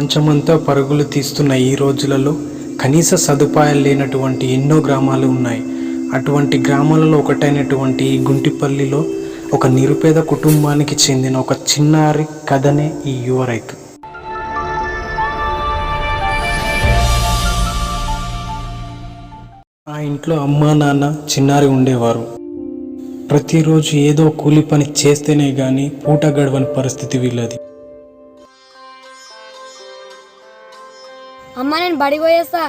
ప్రపంచమంతా పరుగులు తీస్తున్న ఈ రోజులలో కనీస సదుపాయాలు లేనటువంటి ఎన్నో గ్రామాలు ఉన్నాయి. అటువంటి గ్రామాలలో ఒకటైనటువంటి ఈ గుంటిపల్లిలో ఒక నిరుపేద కుటుంబానికి చెందిన ఒక చిన్నారి కథనే ఈ యువ రైతు. ఆ ఇంట్లో అమ్మా నాన్న చిన్నారి ఉండేవారు. ప్రతిరోజు ఏదో కూలి పని చేస్తేనే గాని పూట గడవని పరిస్థితి వీళ్ళది. అమ్మ నేను బడికి పోయేస్తా.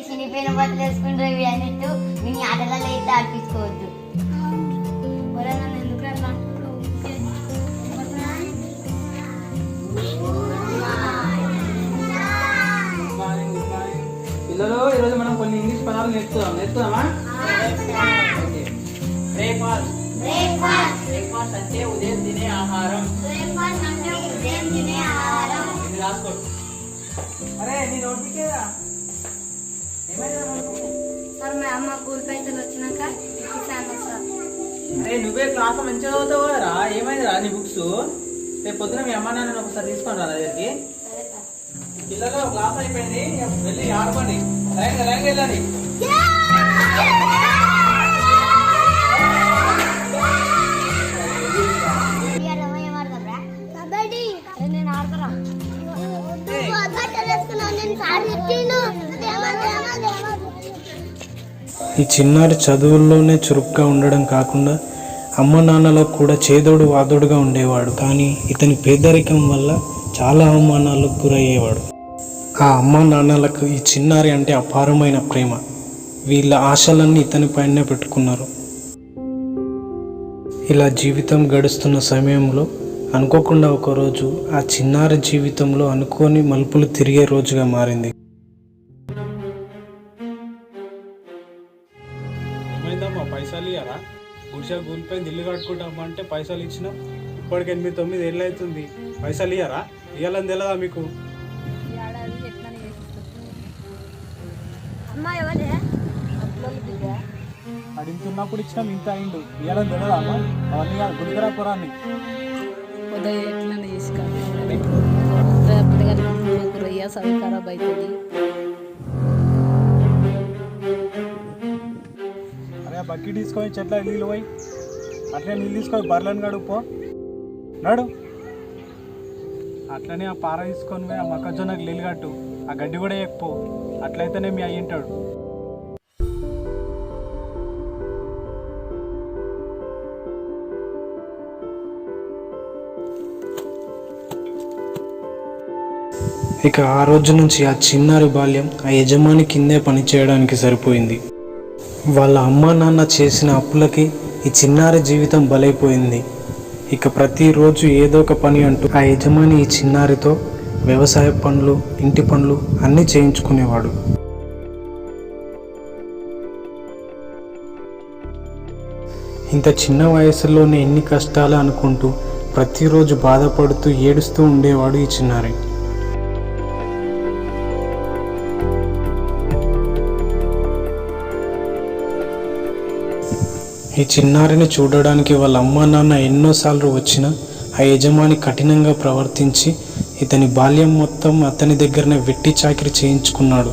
చినిపోయిన బట్టలు వేసుకుంటే అన్నట్టు మీ ఆటలలో అయితే ఆడిపించుకోవద్దు. పిల్లలు ఈరోజు మనం కొన్ని ఇంగ్లీష్ పదాలు నేర్చుదామా? బ్రేక్ఫాస్ట్ అంటే ఉదయం తినే ఆహారం. ఇది రాసుకోండి. అరే నీ నోటికేదా సార్ మా అమ్మ కూలి పైసలు వచ్చినాక అరే నువ్వే క్లాస్ మంచిగా చదువుతావు కదరా, ఏమైందిరా నీ బుక్స్? రేపు పొద్దున మీ అమ్మ నాన్న ఒకసారి తీసుకొని రా దగ్గరికి. పిల్లలు క్లాస్ అయిపోయింది, వెళ్ళి ఆడుకోండి. లైన్ వెళ్ళండి. నేను ఆడతారా? ఈ చిన్నారి చదువుల్లోనే చురుగ్గా ఉండడం కాకుండా అమ్మ నాన్నలకు కూడా చేదోడు వాదోడుగా ఉండేవాడు. కానీ ఇతని పేదరికం వల్ల చాలా అవమానాలకు గురయ్యేవాడు. ఆ అమ్మ నాన్నలకు ఈ చిన్నారి అంటే అపారమైన ప్రేమ. వీళ్ళ ఆశలన్నీ ఇతనిపైనే పెట్టుకున్నారు. ఇలా జీవితం గడుస్తున్న సమయంలో అనుకోకుండా ఒకరోజు ఆ చిన్నారి జీవితంలో అనుకోని మలుపులు తిరిగే రోజుగా మారింది. ఏమైందమ్మా, పైసలు ఇయ్యారా? గుడిసె కూలిపోయింది, ఇల్లు కట్టుకుంటామంటే పైసలు ఇచ్చినా ఇప్పటికి 8-9 ఏళ్ళు అవుతుంది. పైసలు ఇయ్యారా? ఇవ్వాలని తెలియదా మీకు? అడింతున్నప్పుడు ఇచ్చినాం, ఇంత అయిండు. ఇవ్వాలని తెలియదా అమ్మ? అవన్నీ గుడికరా పురాన్ని ఎట్లా చేసుకోవాలి. చదువు ఖరాబ్ అవుతుంది. అరే బకెట్ తీసుకొని చెట్ల నీళ్ళు పోయి అట్లనే నీళ్ళు తీసుకొని బర్రెలను గడుపో నడు. అట్లనే ఆ పార తీసుకొని పోయి ఆ మొక్కజొన్నకు నీళ్ళు కట్టు, ఆ గడ్డి కూడా ఎక్కువ. అట్లయితేనే మీ అయ్యింటాడు. ఇక ఆ రోజు నుంచి ఆ చిన్నారి బాల్యం ఆ యజమాని కిందే పని చేయడానికి సరిపోయింది. వాళ్ళ అమ్మా నాన్న చేసిన అప్పులకి ఈ చిన్నారి జీవితం బలైపోయింది. ఇక ప్రతిరోజు ఏదో ఒక పని అంటూ ఆ యజమాని ఈ చిన్నారితో వ్యవసాయ పనులు, ఇంటి పనులు అన్నీ చేయించుకునేవాడు. ఇంత చిన్న వయసులోనే ఎన్ని కష్టాలు అనుకుంటూ ప్రతిరోజు బాధపడుతూ ఏడుస్తూ ఉండేవాడు ఈ చిన్నారి. ఈ చిన్నారిని చూడడానికి వాళ్ళ అమ్మా నాన్న ఎన్నోసార్లు వచ్చినా ఆ యజమాని కఠినంగా ప్రవర్తించి ఇతని బాల్యం మొత్తం అతని దగ్గరనే వెట్టి చాకిరి చేయించుకున్నాడు.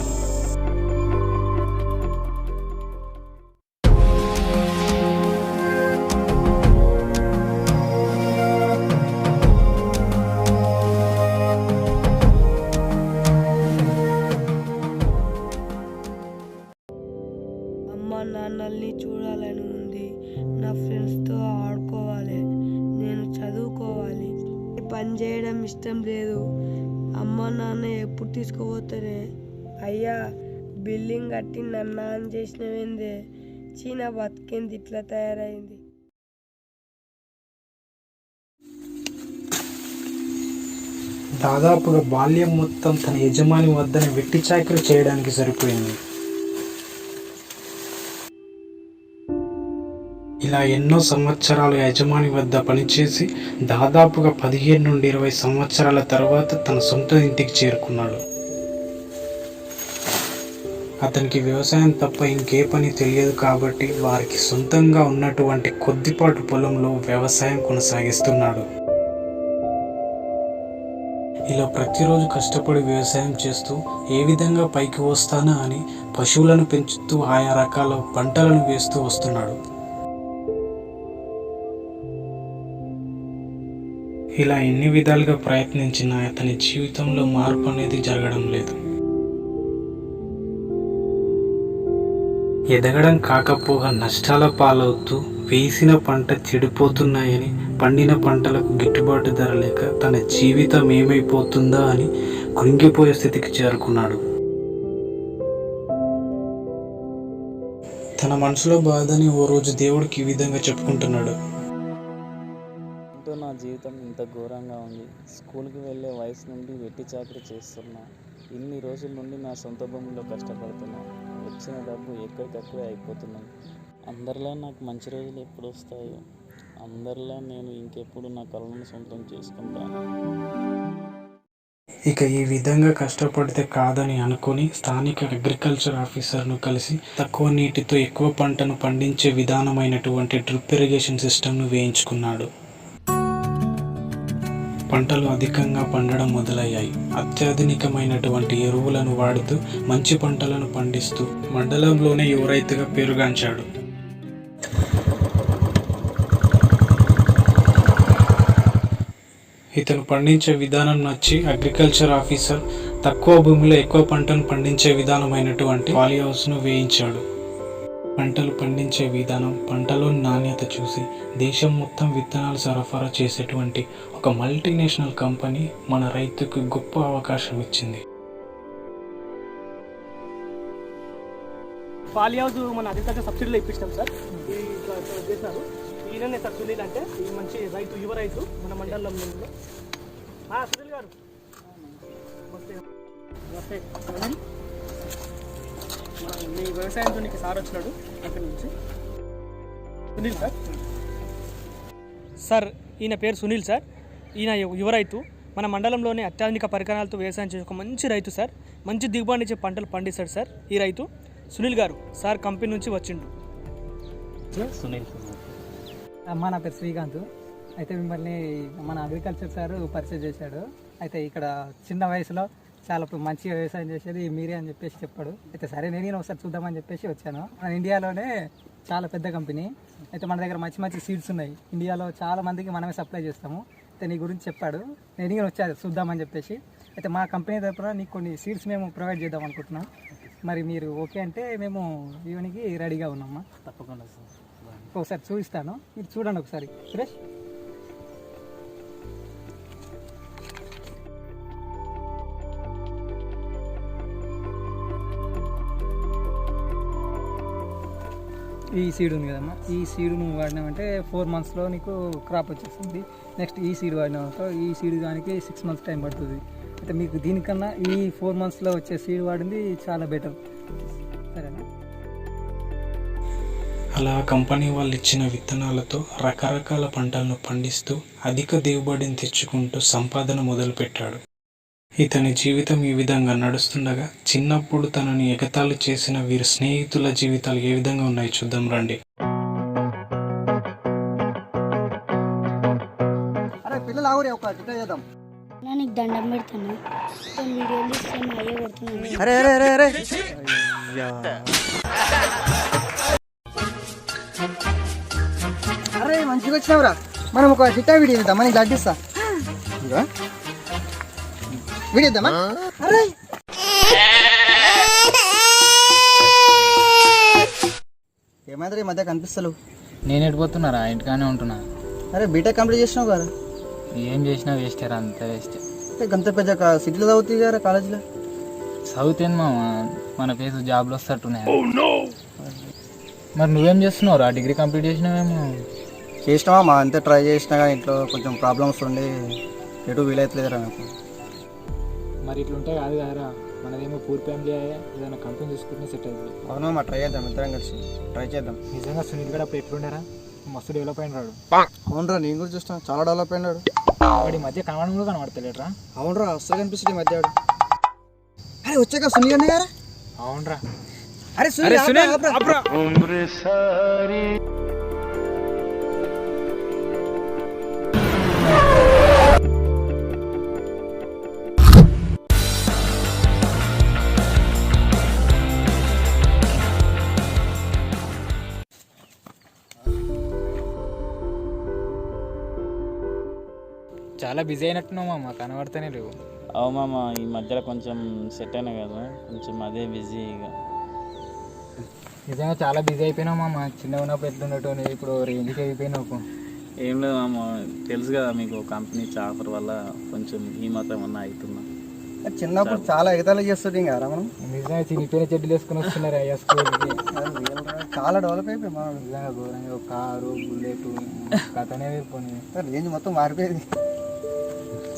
అమ్మ నాన్నల్ని చూడాలని ఉంది. నా ఫ్రెండ్స్తో ఆడుకోవాలి, నేను చదువుకోవాలి. పని చేయడం ఇష్టం లేదు. అమ్మ నాన్న ఎప్పుడు తీసుకుపోతారే? అయ్యా బిల్డింగ్ కట్టి నన్ను ఆన్ చేసినవేందే? చీన బతికేంది ఇట్లా తయారైంది. దాదాపుగా బాల్యం మొత్తం తన యజమాని వద్దనే వెట్టి చాకిరి చేయడానికి సరిపోయింది. ఇలా ఎన్నో సంవత్సరాలు యజమాని వద్ద పనిచేసి దాదాపుగా 15 నుండి 20 సంవత్సరాల తర్వాత తన సొంత ఇంటికి చేరుకున్నాడు. అతనికి వ్యవసాయం తప్ప ఇంకే పని తెలియదు కాబట్టి వారికి సొంతంగా ఉన్నటువంటి కొద్దిపాటు పొలంలో వ్యవసాయం కొనసాగిస్తున్నాడు. ఇలా ప్రతిరోజు కష్టపడి వ్యవసాయం చేస్తూ ఏ విధంగా పైకి వస్తానా అని పశువులను పెంచుతూ ఆయా రకాల పంటలను వేస్తూ వస్తున్నాడు. ఇలా ఎన్ని విధాలుగా ప్రయత్నించినా అతని జీవితంలో మార్పు అనేది జరగడం లేదు. ఎదగడం కాకపోగా నష్టాల పాలవుతూ వేసిన పంట చెడిపోతున్నాయని, పండిన పంటలకు గిట్టుబాటు ధర లేక తన జీవితం ఏమైపోతుందా అని కృంగిపోయే స్థితికి చేరుకున్నాడు. తన మనసులో బాధని ఓ రోజు దేవుడికి ఈ విధంగా చెప్పుకుంటున్నాడు. నా జీవితం ఇంత ఘోరంగా ఉంది. స్కూల్కి వెళ్ళే వయసు నుండి వెట్టి చాకరీ చేస్తున్నా. ఇన్ని రోజుల నుండి నా సొంత భూమిలో కష్టపడుతున్నా. వచ్చిన డబ్బు ఎక్కడికక్కడే అయిపోతున్నాను. అందరిలా నాకు మంచి రోజులు ఎప్పుడు వస్తాయో, అందరిలా నేను ఇంకెప్పుడు నా కళను సొంతం చేసుకుంటాను. ఇక ఈ విధంగా కష్టపడితే కాదని అనుకుని స్థానిక అగ్రికల్చర్ ఆఫీసర్ను కలిసి తక్కువ నీటితో ఎక్కువ పంటను పండించే విధానమైనటువంటి డ్రిప్ ఇరిగేషన్ సిస్టమ్ను వేయించుకున్నాడు. పంటలు అధికంగా పండడం మొదలయ్యాయి. అత్యాధునికమైనటువంటి ఎరువులను వాడుతూ మంచి పంటలను పండిస్తూ మండలంలోనే యువ రైతుగా పేరుగాంచాడు. ఇతను పండించే విధానం నచ్చి అగ్రికల్చర్ ఆఫీసర్ తక్కువ భూమిలో ఎక్కువ పంటను పండించే విధానమైనటువంటి పాలీ హౌస్ను వేయించాడు. పంటలు పండించే విధానం, పంటలోని నాణ్యత చూసి దేశం మొత్తం విత్తనాలు సరఫరా చేసేటువంటి ఒక మల్టీనేషనల్ కంపెనీ మన రైతుకు గొప్ప అవకాశం ఇచ్చింది. పాలీ హౌస్ మన అగ్రికల్చర్ సబ్సిడీలో ఇప్పిస్తాం సార్. చేస్తారు ఈయననే సార్ సునీల్ అంటే, ఈ మంచి రైతు, యువ రైతు మన మండలంలో. సునీల్ గారు మీ వ్యవసాయం జోనికి సార్ వచ్చినాడు అక్కడి నుంచి. సునీల్ సార్. సార్ ఈయన పేరు సునీల్ సార్. ఈయన యువ రైతు, మన మండలంలోనే అత్యాధునిక పరికరాలతో వ్యవసాయం చేసే ఒక మంచి రైతు సార్. మంచి దిగుబడి ఇచ్చే పంటలు పండిస్తాడు సార్ ఈ రైతు. సునీల్ గారు సార్ కంపెనీ నుంచి వచ్చిండు. సునీల్ అమ్మ, నా పేరు శ్రీకాంత్. అయితే మిమ్మల్ని మన అగ్రికల్చర్ సార్ పరిచయం చేశాడు. అయితే ఇక్కడ చిన్న వయసులో చాలా మంచిగా వ్యవసాయం చేసేది మీరే అని చెప్పేసి చెప్పాడు. అయితే సరే నేను ఒకసారి చూద్దామని చెప్పేసి వచ్చాను. మన ఇండియాలోనే చాలా పెద్ద కంపెనీ. అయితే మన దగ్గర మంచి మంచి సీడ్స్ ఉన్నాయి. ఇండియాలో చాలా మందికి మనమే సప్లై చేస్తాము. అయితే నీ గురించి చెప్పాడు, నేను వచ్చాను చూద్దామని చెప్పేసి. అయితే మా కంపెనీ తరపున నీకు కొన్ని సీడ్స్ మేము ప్రొవైడ్ చేద్దాం అనుకుంటున్నాం. మరి మీరు ఓకే అంటే మేము ఈవెనికి రెడీగా ఉన్నామా? తప్పకుండా సార్. ఒకసారి చూపిస్తాను, మీరు చూడండి ఒకసారి. సురేష్, ఈ సీడ్ ఉంది కదమ్మా, ఈ సీడ్ నువ్వు వాడినామంటే 4 monthsలో నీకు క్రాప్ వచ్చేస్తుంది. నెక్స్ట్ ఈ సీడ్ వాడినామంటే ఈ సీడ్ దానికి 6 months టైం పడుతుంది. అయితే మీకు దీనికన్నా ఈ 4 monthsలో వచ్చే సీడ్ వాడింది చాలా బెటర్. సరేనా? అలా కంపెనీ వాళ్ళు ఇచ్చిన విత్తనాలతో రకరకాల పంటలను పండిస్తూ అధిక దిగుబడిని తెచ్చుకుంటూ సంపాదన మొదలుపెట్టాడు. ఇతని జీవితం ఈ విధంగా నడుస్తుండగా చిన్నప్పుడు తనని ఎగతాళి చేసిన వీరి స్నేహితుల జీవితాలు ఏ విధంగా ఉన్నాయి చూద్దాం రండి. నీకు దండం పెడతాను, వీడియోలు ఇస్తాను, అయ్యే కొడుతున్నాను. అరే మంచిగా వచ్చినావురా, మనం ఒక చిట్టా వీడియో ఇద్దామా? నీకు అడ్డిస్తా, వీడియో ఇద్దామా? అరే ఏమైంది ఈ మధ్య కనిపిస్తలేవు? నేను ఎడిపోతున్నారా? ఇంటికానే ఉంటున్నా. అరే బీటెక్ కంప్లీట్ చేసినావు కదా? ఏం చేసినా వేస్టే రా, అంత వేస్ట్. గంత పెద్ద సిటీలో చదువుతుంది కదా, కాలేజీలో చదివితేను మామ మన పేరు జాబ్లో వస్తట్టున్నాయి. మరి నువ్వేం చేస్తున్నావు రా? డిగ్రీ కంప్లీట్ చేసినావేమో. చేసినావా మా, అంతే ట్రై చేసినా కానీ ఇంట్లో కొంచెం ప్రాబ్లమ్స్ ఉండి ఎటు వీలైతలేదురా నాకు. మరి ఇట్లుంటే కాదు కదరా, మనదేమో పూర్ ఫ్యామిలీ అయ్యా, ఏదైనా కంపెనీ చూసుకుంటే సెట్ అవుతుంది. అవును మా, ట్రై చేద్దాం, ఇద్దరం కలిసి ట్రై చేద్దాం. నిజంగా సునీల్ గడ అప్పుడు ఎట్లుండారా? మస్తు డెవలప్ అయినాడు. అవునరా, నేను కూడా చూస్తాను, చాలా డెవలప్ అయినాడు. వాడి మధ్య కనబడం కూడా కనబడతలేట్రా. అవునరా, అసలు కనిపిస్తుంది ఈ మధ్య. అరే వచ్చాక సునీల్ అన్న గారా? అవునరా. అరే అరే సునీల్ ఆపురా. చాలా బిజీ అయినట్టున్నావు మామ, కనబడతానే లేవు. అవు మామ, ఈ మధ్యలో కొంచెం సెట్ అయినా కదా, కొంచెం అదే బిజీ ఇక. నిజంగా చాలా బిజీ అయిపోయినావు మామ. చిన్నగా ఉన్నప్పుడు ఎట్లుండటం, ఇప్పుడు రేంజ్కి అయిపోయినావు. ఏం లేదు మామ, తెలుసు కదా మీకు కంపెనీ ఆఫర్ వల్ల కొంచెం ఈ మాత్రం అన్నా అవుతున్నా. చిన్నప్పుడు చాలా ఎగతాళి చేస్తుంది ఇంకా మనం. నిజంగా చినిపోయిన చెడ్డలు వేసుకుని వస్తున్నారు అయ్యా స్కూల్కి. చాలా డెవలప్ అయిపోయి మనం. నిజంగా ఘోరంగా కారు, బుల్లెట్ కథనే పోనీ రేంజ్ మొత్తం మారిపోయింది.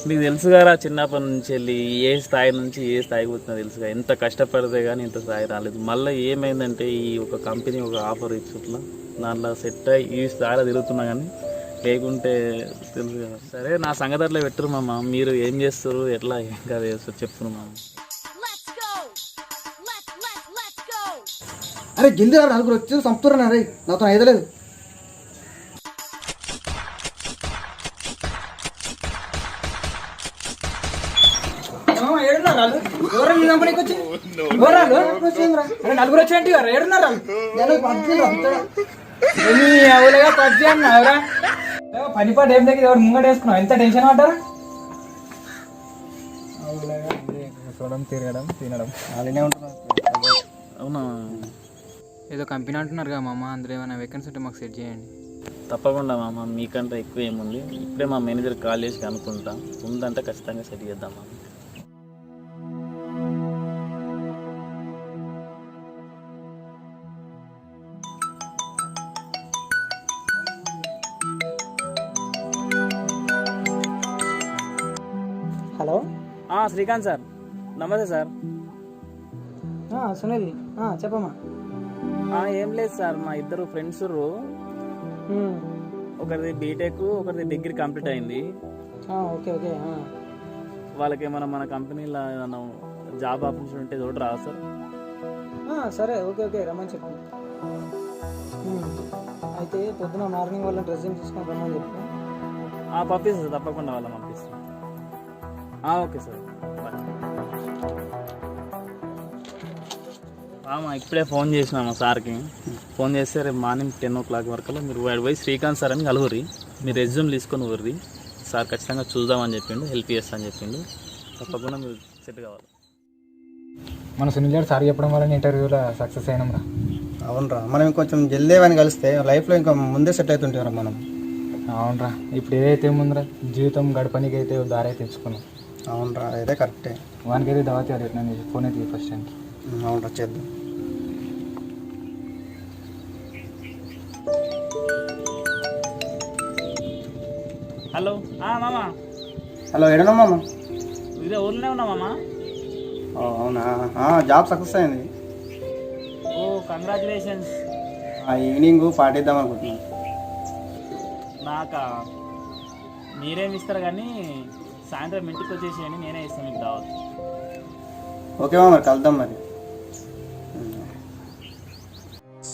మీకు తెలుసు కదా చిన్నప్పటి నుంచి వెళ్ళి ఏ స్థాయి నుంచి ఏ స్థాయికి వచ్చినా తెలుసుగా, ఎంత కష్టపడితే కానీ ఇంత స్థాయి రాలేదు. మళ్ళీ ఏమైందంటే ఈ ఒక కంపెనీ ఒక ఆఫర్ ఇచ్చుట్లా దాంట్లో సెట్ అయ్యి ఈ స్థాయిలో తిరుగుతున్నా కానీ లేకుంటే తెలుసు కదా. సరే నా సంగతి అట్లా పెట్టరు మామ, మీరు ఏం చేస్తారు ఎట్లా ఏం కాదు చేస్తారు చెప్తున్నారు మామ. అరే జల్దీ రా, నలుగురు వచ్చి చంపుతున్నా రే, నాతో ఐదలేదు. నలుగురు వచ్చేయండి. ఏడున్నారు పబ్జి అన్నారా? పని పాటు ఏం దగ్గర ఎవరు ముంగట వేసుకున్నావు, ఎంత టెన్షన్ పడ్డారా? చూడడం, తిరగడం, తినడం అలానే ఉంటున్నారు. అవునా, ఏదో కంపెనీ అంటున్నారు కదా మామ, అందులో ఏమైనా వేకెన్సీ ఉంటే మాకు సెట్ చేయండి. తప్పకుండా మామ, మీకంటే ఎక్కువ ఏముంది. ఇప్పుడే మా మేనేజర్ కాల్ చేసి అనుకుంటా, ఉందంటే ఖచ్చితంగా సెట్ చేద్దాం మామ. హలో, శ్రీకాంత్ సార్, నమస్తే సార్. సునీల్ చెప్పమ్మా. ఏం లేదు సార్, మా ఇద్దరు ఫ్రెండ్స్, ఒకరిది బీటెక్, ఒకరిది డిగ్రీ కంప్లీట్ అయింది. Okay okay. వాళ్ళకి ఏమైనా మన కంపెనీలో ఏమైనా జాబ్ ఆపర్చునిటీ ఉంటే చూడ రాదు సార్? సరే ఓకే ఓకే, రమ్మని చెప్పు. అయితే పొద్దున మార్నింగ్ వాళ్ళని డ్రెస్సింగ్ తీసుకొని రమ్మని చెప్పు. పంపిస్తాను సార్, తప్పకుండా వాళ్ళని పంపిస్తాను. ఓకే సార్, ఇప్పుడే ఫోన్ చేసినాము సార్కి. ఫోన్ చేస్తే రేపు మార్నింగ్ 10 o'clock వరకు మీరు వాడి పోయి శ్రీకాంత్ సార్ అని కలుగురి, మీరు రెజ్యూమ్ తీసుకొని ఊర్రి, సార్ ఖచ్చితంగా చూద్దామని చెప్పిండు, హెల్ప్ చేస్తా అని చెప్పిండు. తప్పకుండా మీరు సెట్ కావాలి. మన సునీల్ గారు సార్ చెప్పడం వల్ల ఇంటర్వ్యూలో సక్సెస్ అయినాం రా. అవునరా, మనం కొంచెం జల్దీ అని కలిస్తే లైఫ్లో ఇంకా ముందే సెట్ అవుతుంటారా మనం. అవునరా, ఇప్పుడు ఏదైతే ముందరా జీవితం గడపనికి అయితే దారి అయితే తెచ్చుకున్నాం. అవునరా, అదే కరెక్టే. వానికైతే దావతి అది ఎట్లా ఫోన్ అయితే ఫస్ట్ టైంకి. అవునరా, చేద్దాం. హలో మామా. హలో, ఎడనా మామ? ఇదే ఊర్లోనే ఉన్నా మామా. అవునా, జాబ్ సక్సెస్ అయింది. కంగ్రాచులేషన్స్. ఈవినింగ్ పార్టీ ఇద్దాం అనుకుంటున్నాను. నాకా మీరేమి ఇస్తారు కానీ సాయంత్రం ఇంటికి వచ్చేసేయండి, నేనే ఇస్తాను మీకు దావత్. ఓకే మరి కలుద్దాం మరి.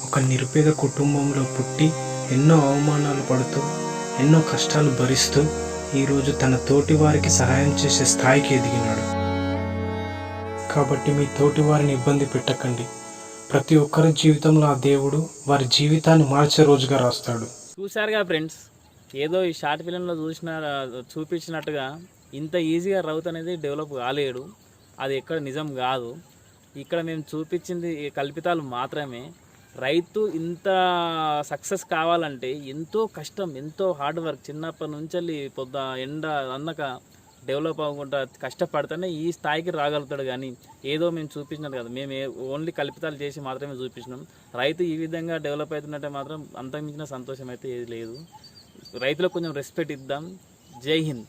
ఒక నిరుపేద కుటుంబంలో పుట్టి ఎన్నో అవమానాలు పడుతూ ఎన్నో కష్టాలు భరిస్తూ ఈరోజు తన తోటి వారికి సహాయం చేసే స్థాయికి ఎదిగినాడు. కాబట్టి మీ తోటి వారిని ఇబ్బంది పెట్టకండి. ప్రతి ఒక్కరి జీవితంలో ఆ దేవుడు వారి జీవితాన్ని మార్చే రోజుగా రాస్తాడు. చూశారుగా ఫ్రెండ్స్, ఏదో ఈ షార్ట్ ఫిలింలో చూపించినట్టుగా ఇంత ఈజీగా రౌత్ అనేది డెవలప్ కాలేడు. అది ఎక్కడ నిజం కాదు. ఇక్కడ మేము చూపించింది కల్పితాలు మాత్రమే. రైతు ఇంత సక్సెస్ కావాలంటే ఎంతో కష్టం, ఎంతో హార్డ్ వర్క్, చిన్నప్పటి నుంచి ఎండ అన్నక డెవలప్ అవ్వకుండా కష్టపడితేనే ఈ స్థాయికి రాగలుగుతాడు. కానీ ఏదో మేము చూపించినట్టు కదా, మేము ఓన్లీ కల్పితాలు చేసి మాత్రమే చూపించినాం. రైతు ఈ విధంగా డెవలప్ అవుతున్నట్టే మాత్రం అంతకుమించిన సంతోషం అయితే ఏది లేదు. రైతులకు కొంచెం రెస్పెక్ట్ ఇద్దాం. జై హింద్.